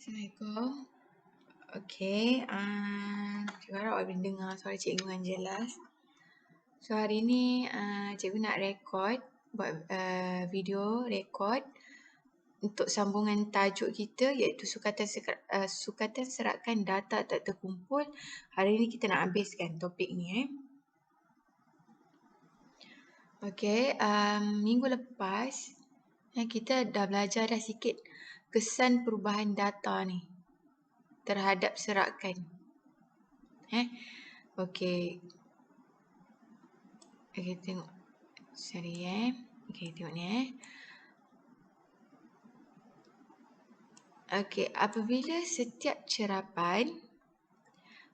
Assalamualaikum. Okey, cikgu harap boleh dengar suara cikgu dengan jelas. So hari ni cikgu nak buat video rekod untuk sambungan tajuk kita iaitu sukatan serakan data tak terkumpul. Hari ni kita nak habiskan topik ni. Okey, minggu lepas kita dah belajar dah sikit kesan perubahan data ni terhadap serakan. Okey. Okey, tengok. Sorry Okey, tengok ni Okey, apabila setiap cerapan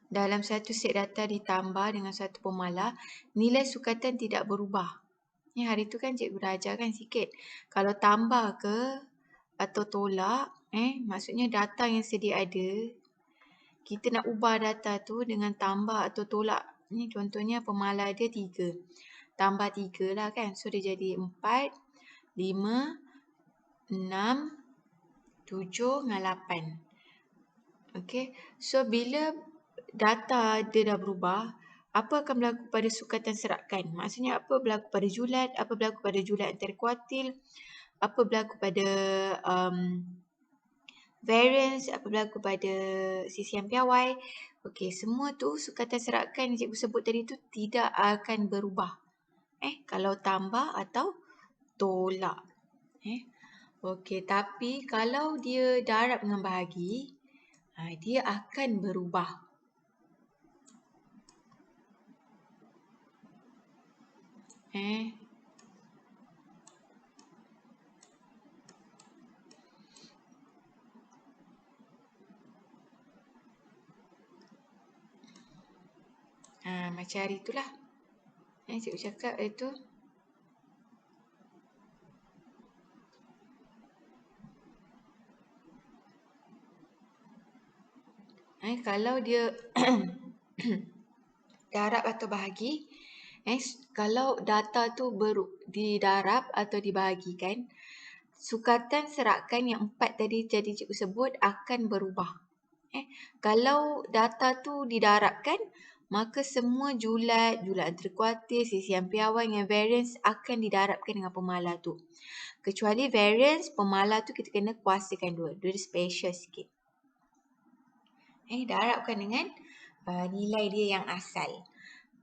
dalam satu set data ditambah dengan satu pemalar, nilai sukatan tidak berubah. Hari tu kan cikgu dah ajarkan sikit. Kalau tambah ke atau tolak, maksudnya data yang sedia ada, kita nak ubah data tu dengan tambah atau tolak. Ni contohnya pemalar dia 3. Tambah 3 lah kan. So dia jadi 4, 5, 6, 7 dengan 8. Okey. So bila data dia dah berubah, apa akan berlaku pada sukatan serakan? Maksudnya apa berlaku pada julat, apa berlaku pada julat antarkuartil, apa berlaku pada variance, apa berlaku pada CCM piawai. Okey, semua tu sukatan serakan yang cikgu sebut tadi tu tidak akan berubah. Kalau tambah atau tolak. Okey, tapi kalau dia darab dengan bahagi, dia akan berubah. Macam hari itulah. Cikgu cakap itu. Kalau dia darab atau bahagi, kalau data tu didarab atau dibahagikan, sukatan serakan yang 4 tadi cikgu sebut akan berubah. Kalau data tu didarabkan, maka semua julat antarkuartil, CCM piawai dengan variance akan didarabkan dengan pemalar tu. Kecuali variance, pemalar tu kita kena kuasakan dua. Dia special sikit. Darabkan dengan nilai dia yang asal.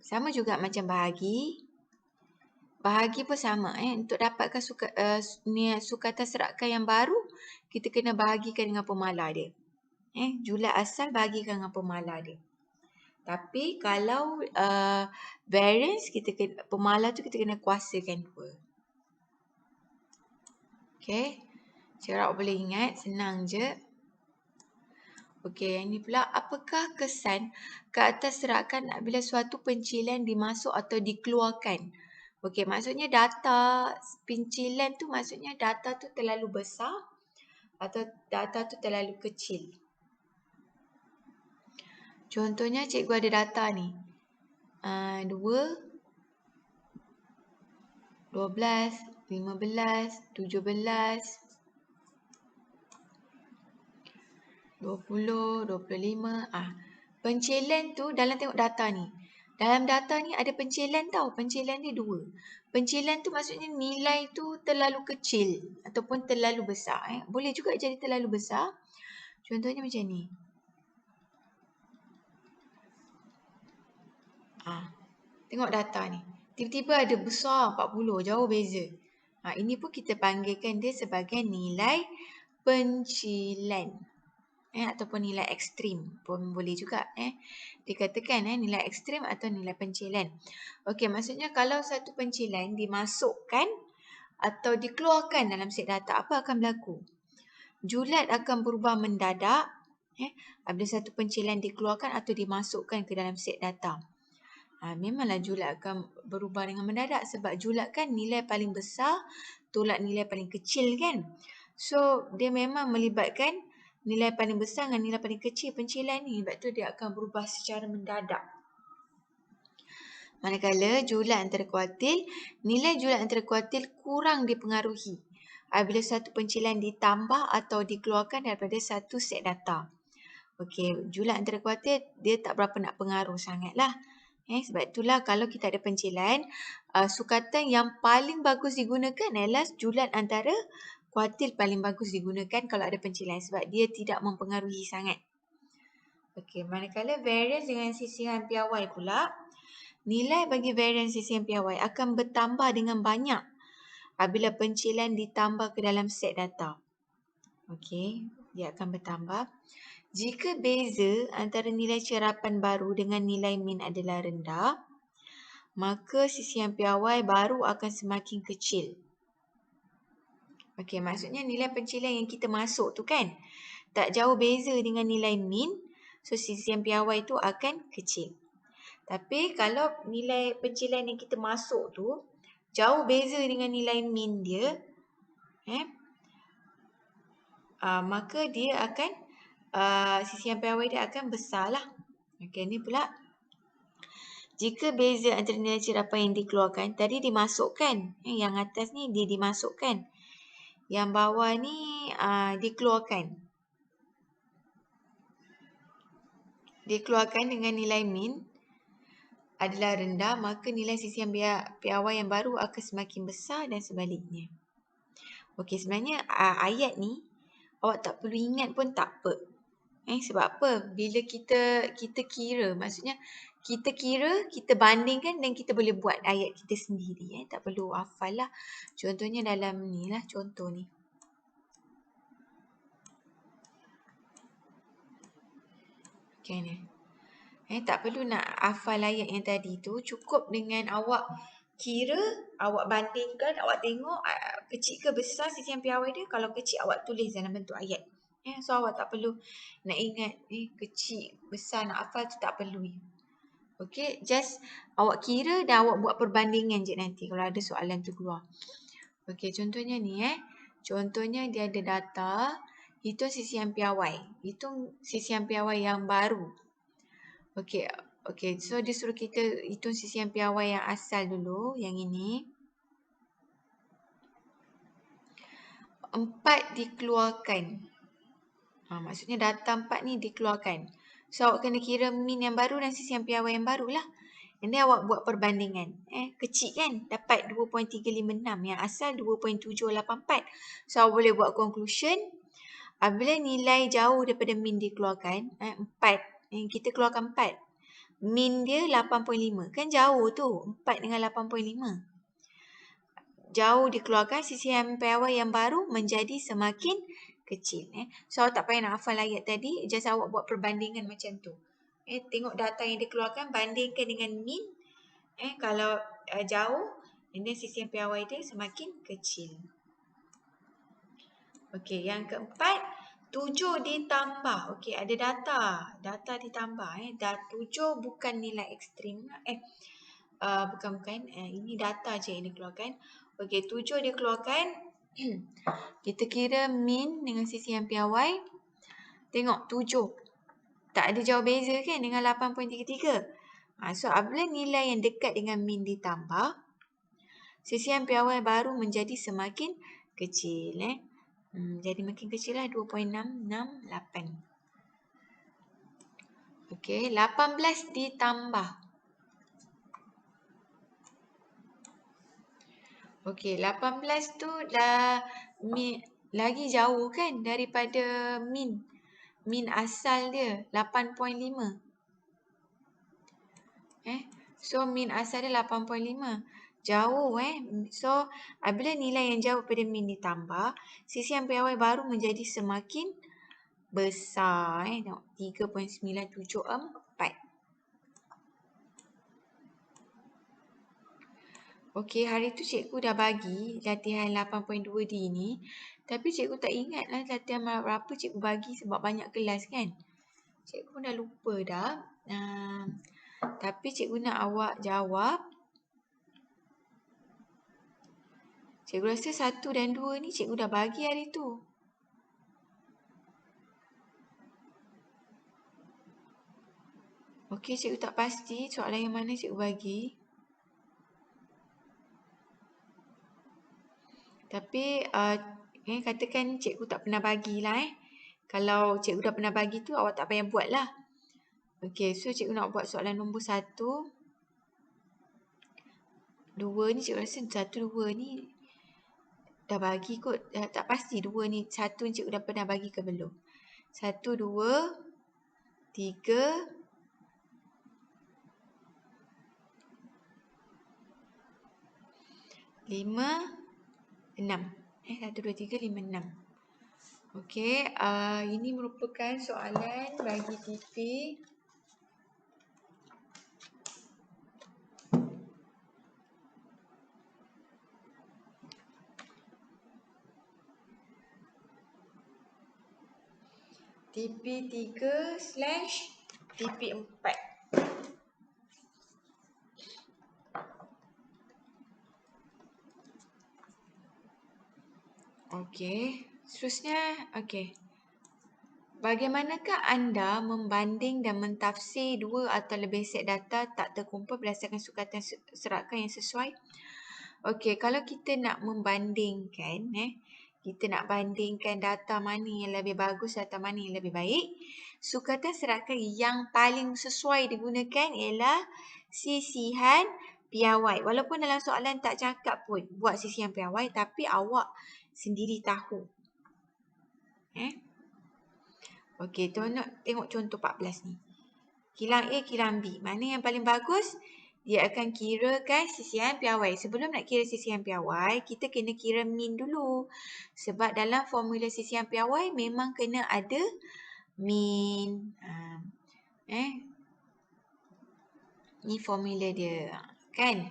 Sama juga macam bahagi. Bahagi pun sama. Untuk dapatkan sukatan serakan yang baru, kita kena bahagikan dengan pemalar dia. Julat asal bahagikan dengan pemalar dia. Tapi kalau variance, pemalar tu kita kena kuasakan dua. Okey. Cara boleh ingat, senang je. Okey, yang ni pula, apakah kesan ke atas serakan bila suatu pencilan dimasuk atau dikeluarkan? Okey, maksudnya data pencilan tu maksudnya data tu terlalu besar atau data tu terlalu kecil. Contohnya cikgu ada data ni. 2, 12, 15, 17, 20, 25. Pencilan tu dalam tengok data ni. Dalam data ni ada pencilan tau. Pencilan dia 2. Pencilan tu maksudnya nilai tu terlalu kecil ataupun terlalu besar. Boleh juga jadi terlalu besar. Contohnya macam ni. Tengok data ni. Tiba-tiba ada besar 40, jauh beza. Ini pun kita panggilkan dia sebagai nilai pencilan. Ataupun nilai ekstrim pun boleh juga. Dikatakan nilai ekstrim atau nilai pencilan. Okey, maksudnya kalau satu pencilan dimasukkan atau dikeluarkan dalam set data, apa akan berlaku? Julat akan berubah mendadak apabila satu pencilan dikeluarkan atau dimasukkan ke dalam set data. Memanglah julat akan berubah dengan mendadak sebab julat kan nilai paling besar tolak nilai paling kecil kan. So dia memang melibatkan nilai paling besar dengan nilai paling kecil pencilan ni. Sebab tu dia akan berubah secara mendadak. Manakala julat antarkuartil, nilai julat antarkuartil kurang dipengaruhi. apabila satu pencilan ditambah atau dikeluarkan daripada satu set data. Okey, julat antara kuartil dia tak berapa nak pengaruh sangatlah. Sebab itulah kalau kita ada pencilan, sukatan yang paling bagus digunakan adalah julat antara kuartil paling bagus digunakan kalau ada pencilan sebab dia tidak mempengaruhi sangat. Okey, manakala variance dengan sisihan piawai pula, nilai bagi variance sisihan piawai akan bertambah dengan banyak apabila pencilan ditambah ke dalam set data. Okey, dia akan bertambah. Jika beza antara nilai cerapan baru dengan nilai min adalah rendah, maka sisihan piawai baru akan semakin kecil. Okey, maksudnya nilai pencilan yang kita masuk tu kan, tak jauh beza dengan nilai min, so sisihan piawai tu akan kecil. Tapi kalau nilai pencilan yang kita masuk tu jauh beza dengan nilai min dia, maka dia akan sisihan piawai dia akan besar lah. Okey, ni pula jika beza antara nilai cerapan yang dikeluarkan tadi dimasukkan, yang atas ni dia dimasukkan, yang bawah ni dikeluarkan dengan nilai min adalah rendah, maka nilai sisihan piawai yang baru akan semakin besar dan sebaliknya. Okey, sebenarnya ayat ni awak tak perlu ingat pun tak apa. Sebab apa? Bila kita kira, maksudnya kita kira, kita bandingkan dan kita boleh buat ayat kita sendiri. Tak perlu hafal lah. Contohnya dalam ni lah, contoh ni. Okay ni. Tak perlu nak hafal ayat yang tadi tu. Cukup dengan awak kira, awak bandingkan, awak tengok kecil ke besar sisihan piawai dia. Kalau kecil, awak tulis dalam bentuk ayat. So awak tak perlu nak ingat kecil, besar, nak hafal tu tak perlu. Okay, just awak kira dan awak buat perbandingan je nanti kalau ada soalan tu keluar. Okay, contohnya ni contohnya dia ada data, hitung sisihan piawai. Hitung sisihan piawai yang baru. Okay, so dia suruh kita hitung sisihan piawai yang asal dulu, yang ini. 4 dikeluarkan. Maksudnya data 4 ni dikeluarkan. So awak kena kira min yang baru dan sisihan piawai yang baru lah. And then awak buat perbandingan. Kecil kan? Dapat 2.356. Yang asal 2.784. So awak boleh buat conclusion. Apabila nilai jauh daripada min dikeluarkan, 4. Kita keluarkan 4. Min dia 8.5. Kan jauh tu. 4 dengan 8.5. Jauh dikeluarkan, sisihan piawai yang baru menjadi semakin kecil. So awak tak payah nak hafal ayat tadi, just awak buat perbandingan macam tu. Tengok data yang dikeluarkan, bandingkan dengan min. Kalau jauh, and then sisihan piawai dia semakin kecil. Okey, yang keempat, 7 ditambah. Okey, ada data ditambah. 7 bukan nilai ekstrim. Bukan. Ini data je yang dikeluarkan. Okey, 7 dikeluarkan. Kita kira min dengan sisihan piawai. Tengok 7. Tak ada jauh beza kan dengan 8.33. So apabila nilai yang dekat dengan min ditambah, sisihan piawai baru menjadi semakin kecil. Jadi makin kecil lah, 2.668. Okey, 18 ditambah. Okey, 18 tu dah lagi jauh kan daripada min. Min asal dia 8.5. So min asal dia 8.5. Jauh So apabila nilai yang jauh daripada min ditambah, sisihan piawai baru menjadi semakin besar. Tengok 3.974. Okey, hari tu cikgu dah bagi latihan 8.2D ni. Tapi cikgu tak ingat lah latihan berapa cikgu bagi sebab banyak kelas kan. Cikgu pun dah lupa dah. Tapi cikgu nak awak jawab. Cikgu rasa 1 dan 2 ni cikgu dah bagi hari tu. Okey, cikgu tak pasti soalan yang mana cikgu bagi. Tapi Katakan cikgu tak pernah bagilah. Kalau cikgu dah pernah bagi tu, awak tak payah buat lah. Okey, so cikgu nak buat soalan nombor 1. 2 ni cikgu rasa 1, 2 ni dah bagi kot. Tak pasti 2 ni. 1 ni cikgu dah pernah bagi ke belum. 1, 2, 3, 5, 6. 1, 2, 3, 5, 6. Okey, ini merupakan soalan bagi TP. TP3/TP4. Okey, seterusnya, okey. Bagaimanakah anda membanding dan mentafsir 2 atau lebih set data tak terkumpul berdasarkan sukatan serakan yang sesuai? Okey, kalau kita nak membandingkan, kita nak bandingkan data mana yang lebih bagus, data mana yang lebih baik, sukatan serakan yang paling sesuai digunakan ialah sisihan piawai. Walaupun dalam soalan tak cakap pun buat sisihan piawai, tapi awak sendiri tahu. Okey, tengok contoh 14 ni. Kilang A, kilang B. Mana yang paling bagus? Dia akan kirakan sisihan piawai. Sebelum nak kira sisihan piawai, kita kena kira min dulu. Sebab dalam formula sisihan piawai memang kena ada min. Ni formula dia. Kan?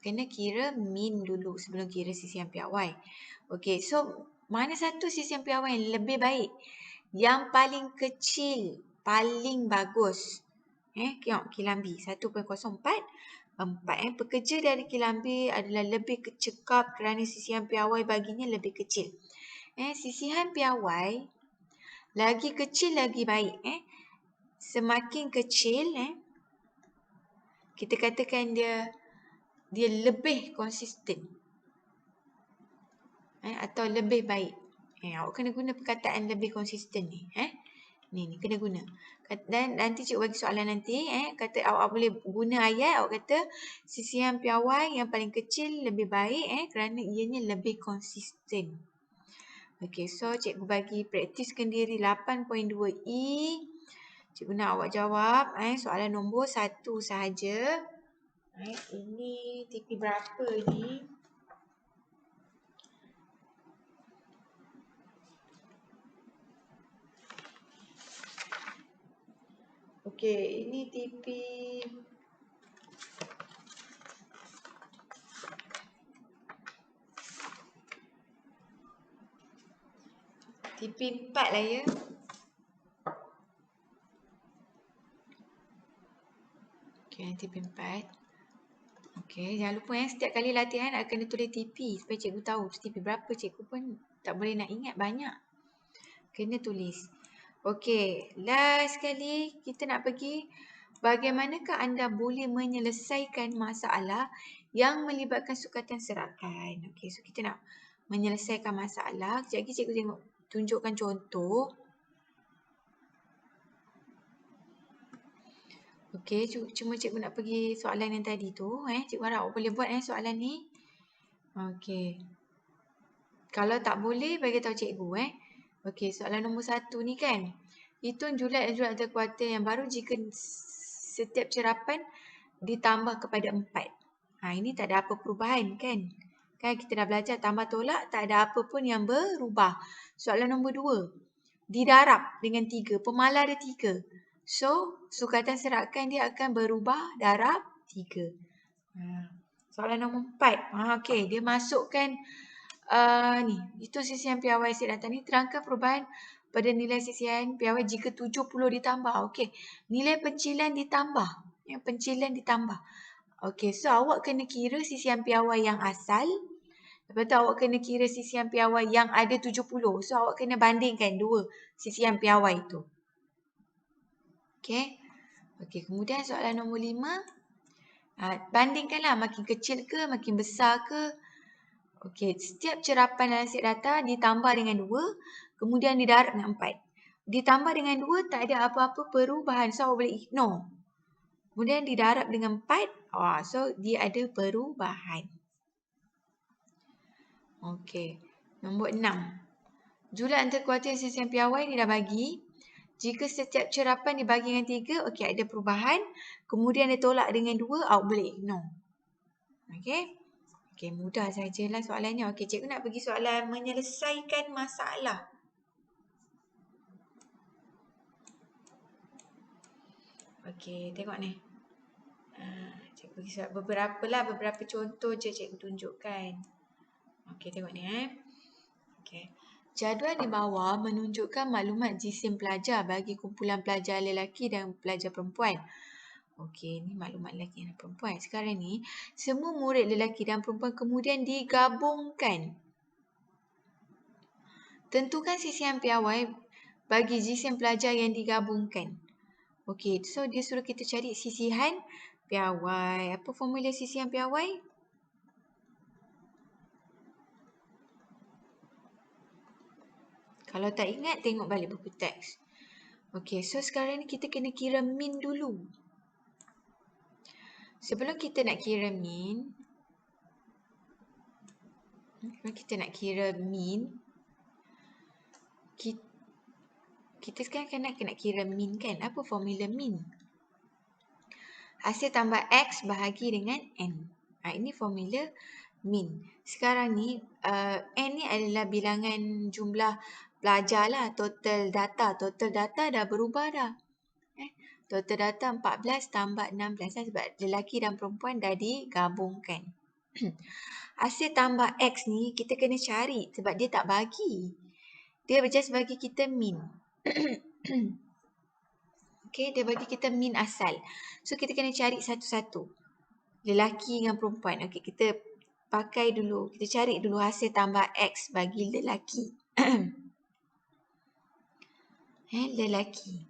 Kena kira min dulu sebelum kira sisihan piawai. Okey, so mana satu sisihan piawai yang lebih baik? Yang paling kecil, paling bagus. Tengok kilang B 1.044. Pekerja dari kilang B adalah lebih cekap kerana sisihan piawai baginya lebih kecil. Sisihan piawai lagi kecil lagi baik. Semakin kecil, kita katakan dia lebih konsisten. Atau lebih baik. Awak kena guna perkataan lebih konsisten ni. Ni kena guna. Dan nanti cikgu bagi soalan nanti, kata awak boleh guna ayat, awak kata sisihan piawai yang paling kecil lebih baik kerana ianya lebih konsisten. Okey, so cikgu bagi praktiskan diri 8.2E. Cikgu nak awak jawab soalan nombor 1 sahaja. Ini TP berapa ni? Okey, ini TP TP 4 lah ya. Okey, TP 4. Okey, jangan lupa setiap kali latihan nak kena tulis TP supaya cikgu tahu TP berapa. Cikgu pun tak boleh nak ingat banyak. Kena tulis. Okey, last sekali kita nak pergi. Bagaimanakah anda boleh menyelesaikan masalah yang melibatkan sukatan serakan? Okey, so kita nak menyelesaikan masalah. Sekejap lagi cikgu tunjukkan contoh. Okey, cuma cikgu nak pergi soalan yang tadi tu. Cikgu harap awak boleh buat soalan ni. Okey. Kalau tak boleh, bagi tahu cikgu. Okey, soalan nombor 1 ni kan. Hitung julat dan julat antarkuartil yang baru jika setiap cerapan ditambah kepada 4. Ini tak ada apa perubahan kan? Kan kita dah belajar tambah tolak, tak ada apa pun yang berubah. Soalan nombor 2. Didarab dengan 3. Pemalar ada 3. So, sukatan serakan dia akan berubah darab 3. Soalan nombor 4. Okey, dia masukkan ni. Itu sisihan piawai set data ni. Terangkan perubahan pada nilai sisihan piawai jika 70 ditambah. Okey, nilai pencilan ditambah. Pencilan ditambah. Okey, so awak kena kira sisihan piawai yang asal. Lepas tu awak kena kira sisihan piawai yang ada 70. So awak kena bandingkan dua sisihan piawai tu. Okey. Okey, kemudian soalan nombor 5. Bandingkanlah makin kecil ke, makin besar ke. Okey, setiap cerapan dalam set data ditambah dengan 2, kemudian didarab dengan 4. Ditambah dengan 2 tak ada apa-apa perubahan, so awak boleh ignore. Kemudian didarab dengan 4, so dia ada perubahan. Okey, nombor 6. Jumlah antara kuartil sesian piawai ni dah bagi. Jika setiap cerapan dibagi dengan 3, okey ada perubahan. Kemudian dia tolak dengan 2, awak boleh ignore. Okey. Okey, mudah sajalah soalannya. Okey, cikgu nak bagi soalan menyelesaikan masalah. Okey, tengok ni. Cikgu bagi soalan beberapa contoh je cikgu tunjukkan. Okey, tengok ni Okey. Jadual di bawah menunjukkan maklumat jisim pelajar bagi kumpulan pelajar lelaki dan pelajar perempuan. Okey, ni maklumat lelaki dan perempuan. Sekarang ni, semua murid lelaki dan perempuan kemudian digabungkan. Tentukan sisihan piawai bagi jisim pelajar yang digabungkan. Okey, so dia suruh kita cari sisihan piawai. Apa formula sisihan piawai? Kalau tak ingat, tengok balik buku teks. Okey, so sekarang ni kita kena kira min dulu. Sebelum kita nak kira min, kita sekarang kena kira min kan? Apa formula min? Hasil tambah X bahagi dengan N. Ini formula min. Sekarang ni, N ni adalah bilangan jumlah pelajar lah. Total data. Total data dah berubah dah. Total data 14 tambah 16 lah sebab lelaki dan perempuan dah digabungkan. Hasil tambah X ni kita kena cari sebab dia tak bagi. Dia just bagi kita min. Okey, dia bagi kita min asal. So kita kena cari satu-satu. Lelaki dengan perempuan. Okey, kita pakai dulu. Kita cari dulu hasil tambah X bagi lelaki. Lelaki.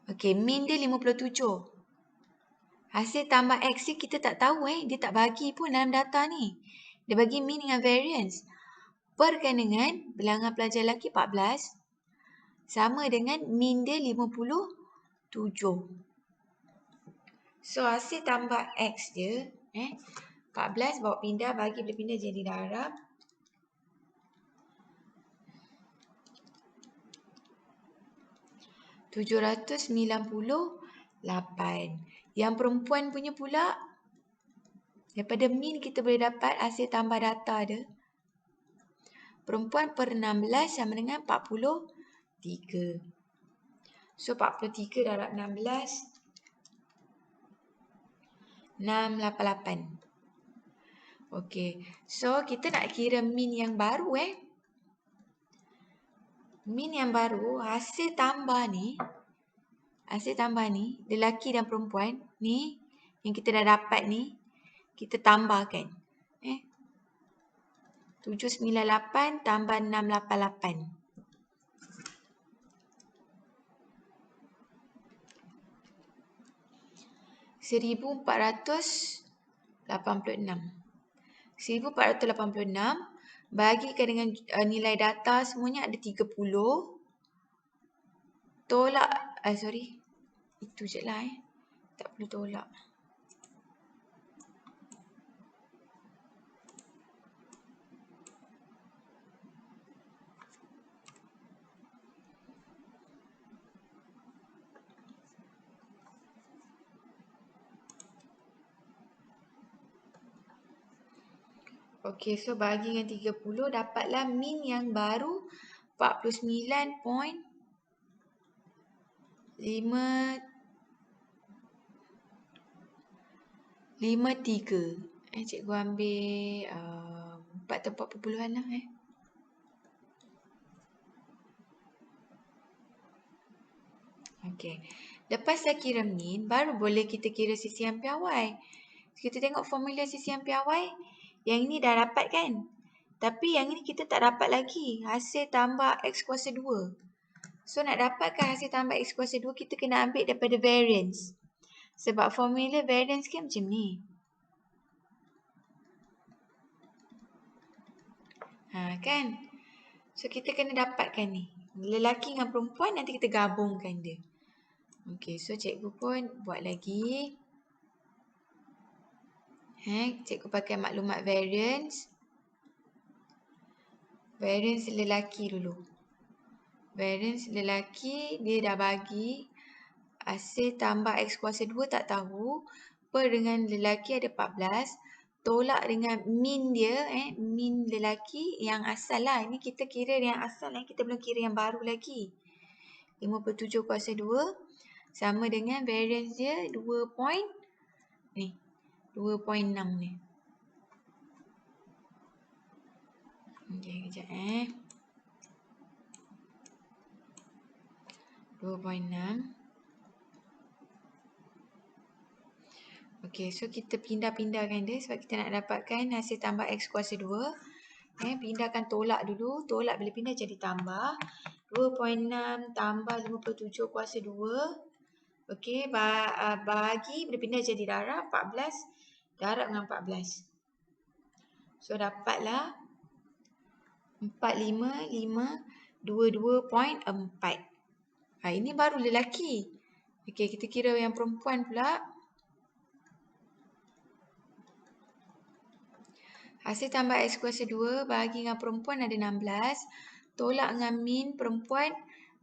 Okey, min dia 57. Hasil tambah X ni kita tak tahu dia tak bagi pun dalam data ni. Dia bagi min dengan variance. Perkan dengan bilangan pelajar lelaki 14 sama dengan min dia 57. So hasil tambah X dia 14 bawa pindah bagi boleh pindah jadi darab. $798. Yang perempuan punya pula, daripada min kita boleh dapat hasil tambah data dia. Perempuan per 16 sama dengan 43. So 43 darab 16, 688. Okey, so kita nak kira min yang baru Min yang baru, hasil tambah ni, lelaki dan perempuan ni, yang kita dah dapat ni, kita tambahkan. 798 tambah 688. 1486. 1486 bagikan dengan nilai data semuanya ada 30. Tolak, itu je lah tak perlu tolak. Okey, so bagi dengan 30 dapatlah min yang baru 49.53. Cikgu ambil 4 atau 4 perpuluhan lah Okey. Lepas dah kira min, baru boleh kita kira sisihan piawai. Kita tengok formula sisihan piawai. Yang ini dah dapat kan? Tapi yang ini kita tak dapat lagi. Hasil tambah X kuasa 2. So nak dapatkan hasil tambah X kuasa 2, kita kena ambil daripada variance. Sebab formula variance kan macam ni. Kan? So, kita kena dapatkan ni. Lelaki dengan perempuan, nanti kita gabungkan dia. Okey, so cikgu pun buat lagi. Cikgu pakai maklumat variance. Variance lelaki dulu. Variance lelaki, dia dah bagi hasil tambah X kuasa 2 tak tahu. Per dengan lelaki ada 14. Tolak dengan min dia, min lelaki yang asal lah. Ini kita kira yang asal, kita belum kira yang baru lagi. 57 kuasa 2 sama dengan variance dia 2.6 ni. Okey, kejap 2.6. Okey, so kita pindah-pindahkan dia sebab kita nak dapatkan hasil tambah X kuasa 2. Pindahkan tolak dulu. Tolak bila pindah jadi tambah. 2.6 tambah 57 kuasa 2. Okey, bahagi bila pindah jadi darab 14. Darab dengan 14. So, dapatlah 45522.4. Ini baru lelaki. Okey, kita kira yang perempuan pula. Hasil tambah X kuasa 2 bahagi dengan perempuan ada 16. Tolak dengan min perempuan.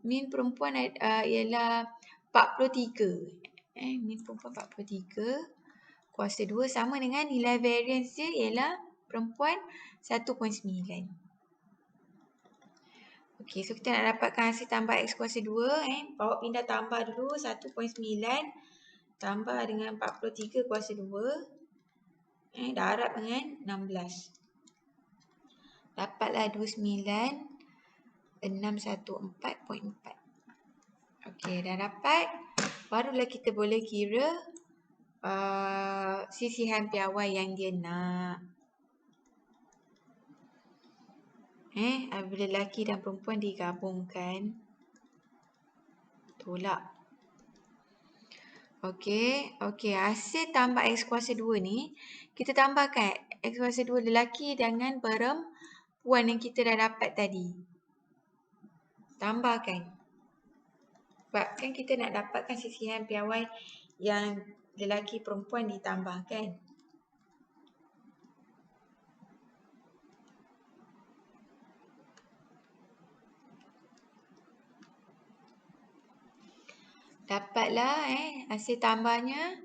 Min perempuan ialah 43. Min perempuan 43. Kuasa 2 sama dengan nilai variance dia ialah perempuan 1.9. Okey, so kita nak dapatkan hasil tambah X kuasa 2. Bawa pindah tambah dulu 1.9. Tambah dengan 43 kuasa 2. Darab dengan 16. Dapatlah 29614.4. Okey, dah dapat. Barulah kita boleh kira sisihan piawai yang dia nak. Bila lelaki dan perempuan digabungkan. Tolak. Okey, hasil tambah X kuasa 2 ni, kita tambahkan X kuasa 2 lelaki dengan perempuan yang kita dah dapat tadi. Tambahkan. Sebab kan kita nak dapatkan sisihan piawai yang lelaki perempuan ditambahkan. Dapatlah hasil tambahnya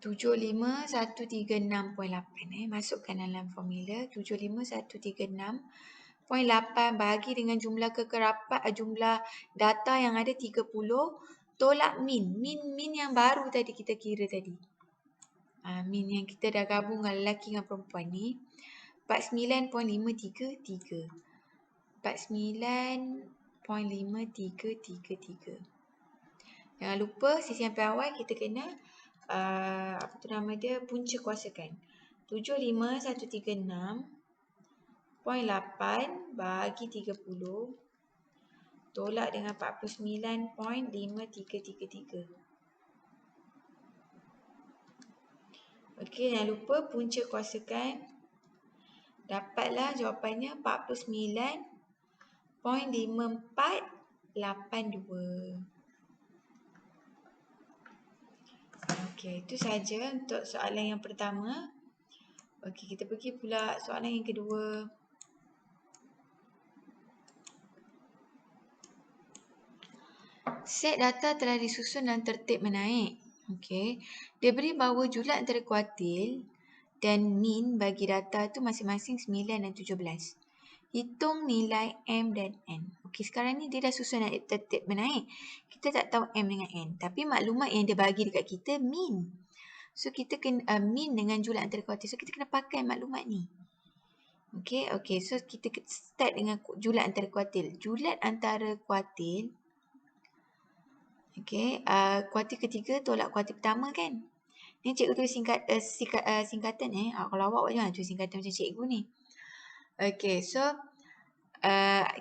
75136.8. Masukkan dalam formula 75136.8 bahagi dengan jumlah kekerapat, jumlah data yang ada 30. Tolak min. Min yang baru tadi kita kira tadi. Min yang kita dah gabung dengan lelaki dengan perempuan ni. 49.533. 49.5333. Jangan lupa sisihan piawai kita kena punca kuasakan. 75136.8 bahagi 30 tolak dengan 49.5333. Okey, jangan lupa punca kuasakan. Dapatlah jawapannya 49.5482. Okey, itu saja untuk soalan yang pertama. Okey, kita pergi pula soalan yang kedua. Set data telah disusun dalam tertib menaik. Okey, dia beri bahawa julat antara kuartil dan min bagi data tu masing-masing 9 dan 17. Hitung nilai M dan N. Okey, sekarang ni dia dah susun tertib menaik. Kita tak tahu M dengan N. Tapi maklumat yang dia bagi dekat kita min. So, kita kena min dengan julat antara kuartil. So, kita kena pakai maklumat ni. Okey. So, kita start dengan julat antara kuartil. Julat antara kuartil. Okey. Kuartil ketiga tolak kuartil pertama kan? Ni cikgu tulis singkatan. Kalau awak jangan tulis singkatan macam cikgu ni. Okey, so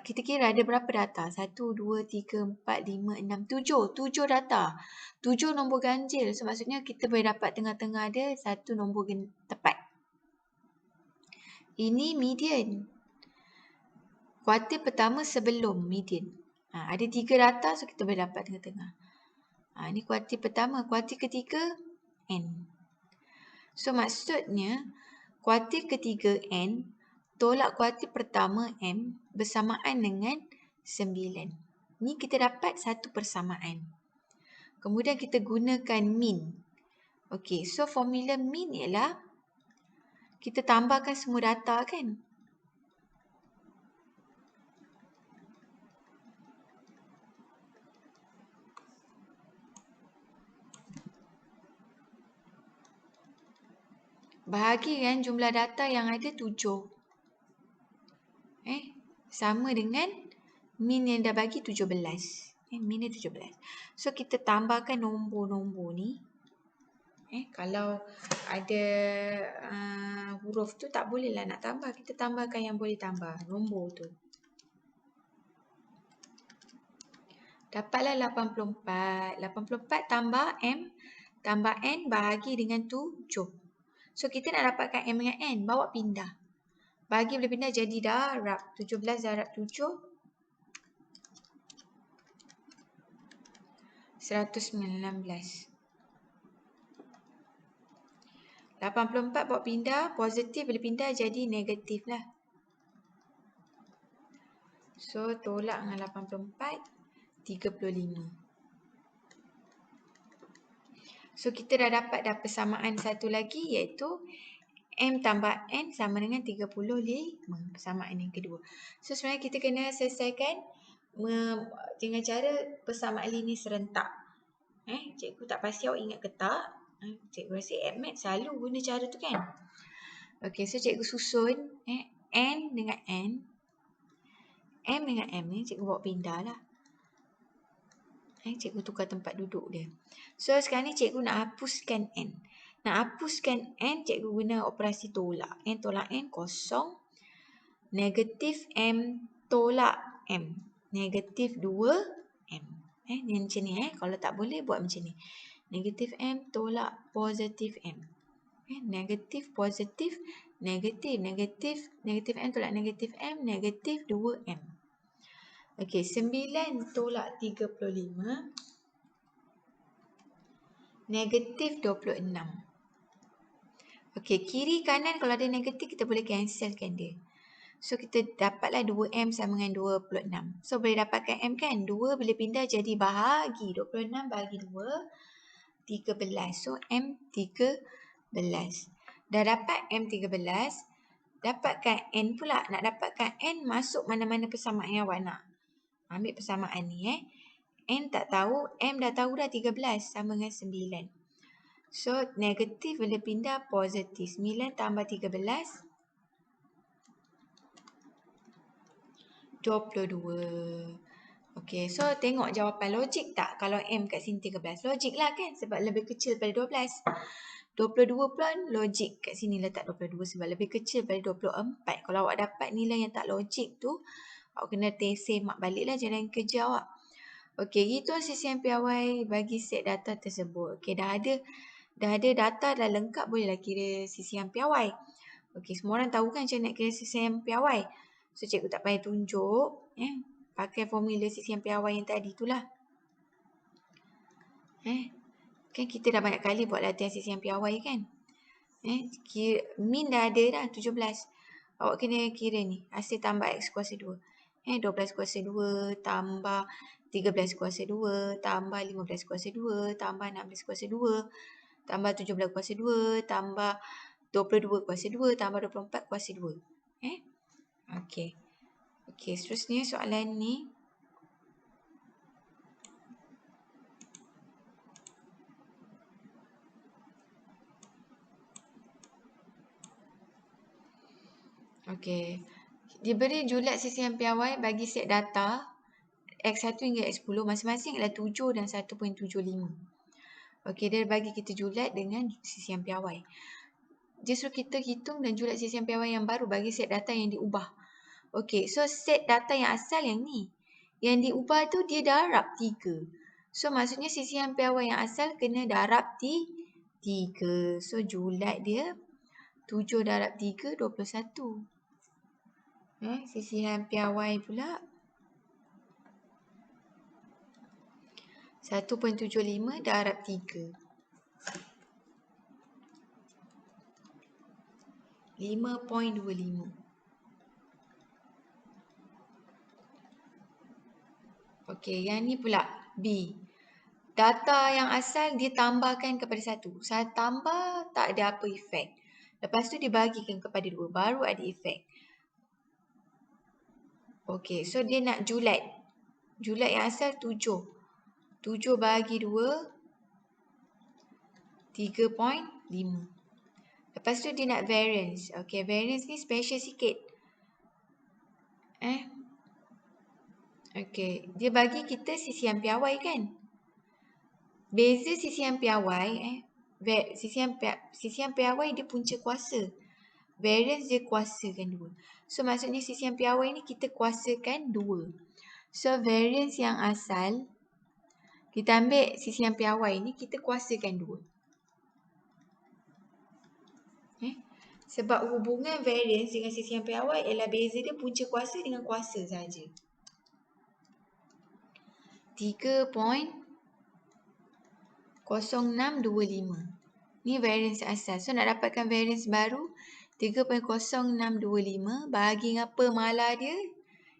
kita kira ada berapa data? 1, 2, 3, 4, 5, 6, 7. 7 data. 7 nombor ganjil. So, maksudnya kita boleh dapat tengah-tengah dia satu nombor tepat. Ini median. Kuartil pertama sebelum median. Ada 3 data, so kita boleh dapat tengah-tengah. Ini kuartil pertama. Kuartil ketiga, N. So maksudnya, kuartil ketiga N tolak kuartil pertama M bersamaan dengan 9. Ni kita dapat satu persamaan. Kemudian kita gunakan min. Okey, so formula min ialah kita tambahkan semua data kan. Bahagikan jumlah data yang ada 7. Sama dengan min yang dah bagi 17. Min dia 17. So kita tambahkan nombor-nombor ni. Kalau ada huruf tu tak bolehlah nak tambah. Kita tambahkan yang boleh tambah. Nombor tu. Dapatlah 84. 84 tambah M tambah N bahagi dengan 7. So kita nak dapatkan M dengan N. Bawa pindah. Bahagi boleh pindah jadi darab. 17 darab 7. 119. 84 bawa pindah, positif boleh pindah jadi negatif lah. So tolak dengan 84, 35. So kita dah dapat persamaan satu lagi iaitu M tambah N sama dengan 35. Persamaan yang kedua. So sebenarnya kita kena selesaikan dengan cara persamaan linear serentak. Cikgu tak pasti awak ingat ke tak. Cikgu rasa AdMath selalu guna cara tu kan. Okey, so cikgu susun N dengan N, M dengan M ni cikgu bawa pindah lah. Cikgu tukar tempat duduk dia. So sekarang ni cikgu nak hapuskan N. Nak hapuskan N, cikgu guna operasi tolak. N tolak N kosong. Negatif M tolak M. Negatif 2M. Ni macam ni Kalau tak boleh buat macam ni. Negatif M tolak positif M. Negatif, positif, negatif, negatif, negatif M tolak negatif M, negatif 2M. Okey, 9 tolak 35, negatif 26. Okey, kiri kanan kalau ada negatif kita boleh cancelkan dia. So kita dapatlah 2M sama dengan 26. So boleh dapatkan M kan? 2 boleh pindah jadi bahagi 26 bahagi 2, 13. So M 13. Dah dapat M 13. Dapatkan N pula. Nak dapatkan N masuk mana-mana persamaan yang awak nak. Ambil persamaan ni N tak tahu, M dah tahu dah 13 sama dengan 9. So negatif boleh pindah positif. 9 tambah 13, 22. Okey, so tengok jawapan logik tak? Kalau M kat sini 13. Logik lah kan? Sebab lebih kecil daripada 12. 22 pun logik kat sini letak 22 sebab lebih kecil daripada 24. Kalau awak dapat nilai yang tak logik tu, awak kena semak baliklah jalan kerja awak. Okey, itu sisihan piawai bagi set data tersebut. Okey, dah ada data dah lengkap, bolehlah kira sisihan piawai. Okey, semua orang tahu kan macam nak kira sisihan piawai. So cikgu tak payah tunjuk, pakai formula sisihan piawai yang tadi itulah. Kan kita dah banyak kali buat latihan sisihan piawai kan. Kira, min dah ada dah 17. Awak kena kira ni, hasil tambah X kuasa 2. 12 kuasa 2 tambah 13 kuasa 2 tambah 15 kuasa 2 tambah 16 kuasa 2 tambah 17 kuasa 2 tambah 22 kuasa 2 tambah 24 kuasa 2. Okey. Okey, seterusnya soalan ni. Okey. Diberi julat sisihan piawai bagi set data X1 hingga X10 masing-masing adalah 7 dan 1.75. Okey, dia bagi kita julat dengan sisihan piawai. Dia suruh kita hitung dan julat sisihan piawai yang baru bagi set data yang diubah. Okey, so set data yang asal yang ni. Yang diubah tu dia darab 3. So maksudnya sisihan piawai yang asal kena darab 3. So julat dia 7 darab 3, 21. Sisihan piawai pula 1.75 darab 3. 5.25. Okey, yang ni pula B. Data yang asal dia tambahkan kepada 1. Saya tambah tak ada apa efek. Lepas tu dibagikan kepada 2, baru ada efek. Okey, so dia nak julat. Julat yang asal 7. 7 bagi 2, 3.5. Lepas tu dia nak variance. Okey, variance ni special sikit. Okey, dia bagi kita sisihan piawai kan? Beza sisihan piawai, sisihan piawai dia punca kuasa. Variance dia kuasakan 2. So maksudnya sisihan piawai ni kita kuasakan 2. So variance yang asal, kita ambil sisihan piawai ni kita kuasakan 2. Sebab hubungan variance dengan sisihan piawai ialah beza dia punca kuasa dengan kuasa saja. 3.0625. Ni variance asal. So nak dapatkan variance baru 3.0625 bagi dengan pemalar dia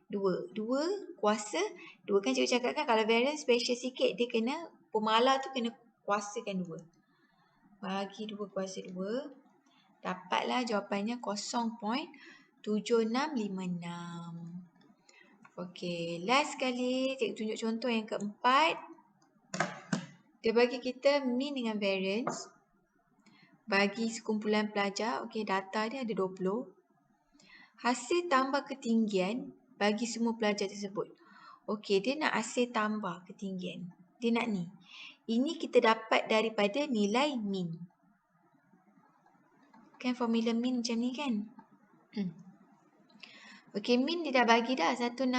2. 2 kuasa 2 kan cikgu cakap kan kalau variance special sikit dia kena pemalar tu kena kuasakan 2. Bagi 2 kuasa 2. Dapatlah jawapannya 0.7656. Okey, last sekali cikgu tunjuk contoh yang keempat. Dia bagi kita mean dengan variance. Bagi sekumpulan pelajar, okey data dia ada 20. Hasil tambah ketinggian bagi semua pelajar tersebut. Okey, dia nak hasil tambah ketinggian. Dia nak ni. Ini kita dapat daripada nilai mean. Kan formula mean macam ni kan? Okey, mean dia dah bagi dah 165.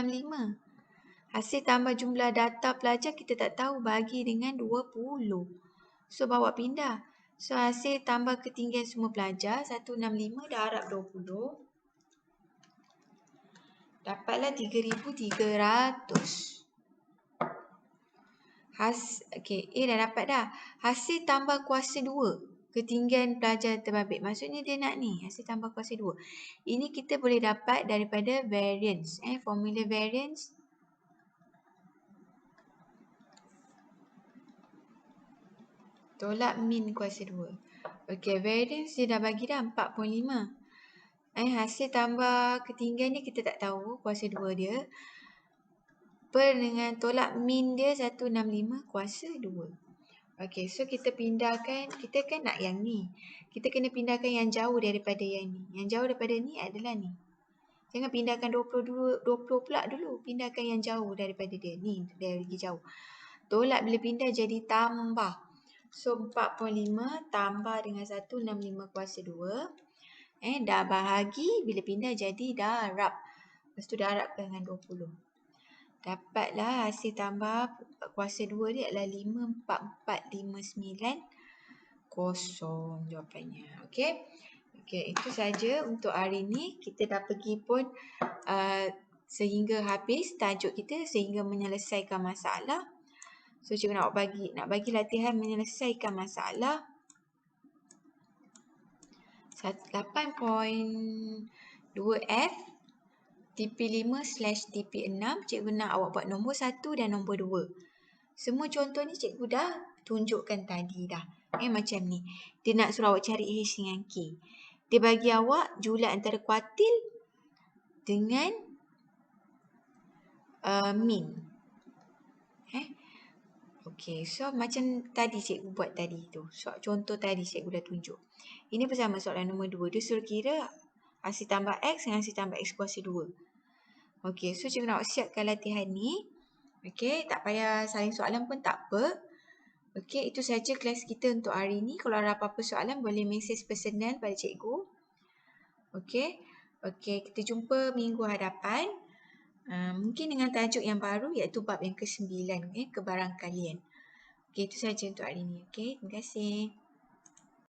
Hasil tambah jumlah data pelajar kita tak tahu, bagi dengan 20. So bawa pindah. So hasil tambah ketinggian semua pelajar 165 darab 20. Dapatlah 3,300. Okey, A dah dapat dah. Hasil tambah kuasa 2. Ketinggian pelajar terbabit. Maksudnya dia nak ni, hasil tambah kuasa 2. Ini kita boleh dapat daripada variance. Formula variance. Tolak mean kuasa 2. Okey, variance dia dah bagi dah 4.5. Hasil tambah ketinggian ni kita tak tahu kuasa 2 dia. Per dengan tolak mean dia 165 kuasa 2. Okey, so kita pindahkan, kita kan nak yang ni. Kita kena pindahkan yang jauh daripada yang ni. Yang jauh daripada ni adalah ni. Jangan pindahkan 20 pula dulu. Pindahkan yang jauh daripada dia. Ni, dia lagi jauh. Tolak bila pindah jadi tambah. So 4.5 tambah dengan 165 kuasa 2. Dah bahagi, bila pindah jadi darab. Lepas tu darabkan dengan 20. Dapatlah hasil tambah kuasa 2 dia adalah 54459 jawapannya. Okey. Okey, itu saja untuk hari ini. Kita dah pergi pun sehingga habis tajuk kita, sehingga menyelesaikan masalah. So cikgu nak bagi latihan menyelesaikan masalah 8.2F TP5/TP6. Cikgu nak awak buat nombor 1 dan nombor 2. Semua contoh ni cikgu dah tunjukkan tadi dah. Macam ni. Dia nak suruh awak cari H dengan K. Dia bagi awak julat antara kuartil dengan mean. Okey, so macam tadi cikgu buat tadi tu. So, contoh tadi cikgu dah tunjuk. Ini bersama soalan nombor 2. Dia suruh kira hasil tambah X dengan hasil tambah X kuasa 2. Okey, so cikgu nak awak siapkan latihan ni. Okey, tak payah saling soalan pun tak apa. Okey, itu saja kelas kita untuk hari ini. Kalau ada apa-apa soalan boleh mesej personal pada cikgu. Okey. Okey, kita jumpa minggu hadapan. Mungkin dengan tajuk yang baru iaitu bab yang ke-9, kebarangkalian. Okey, itu saja untuk hari ini. Okey, terima kasih.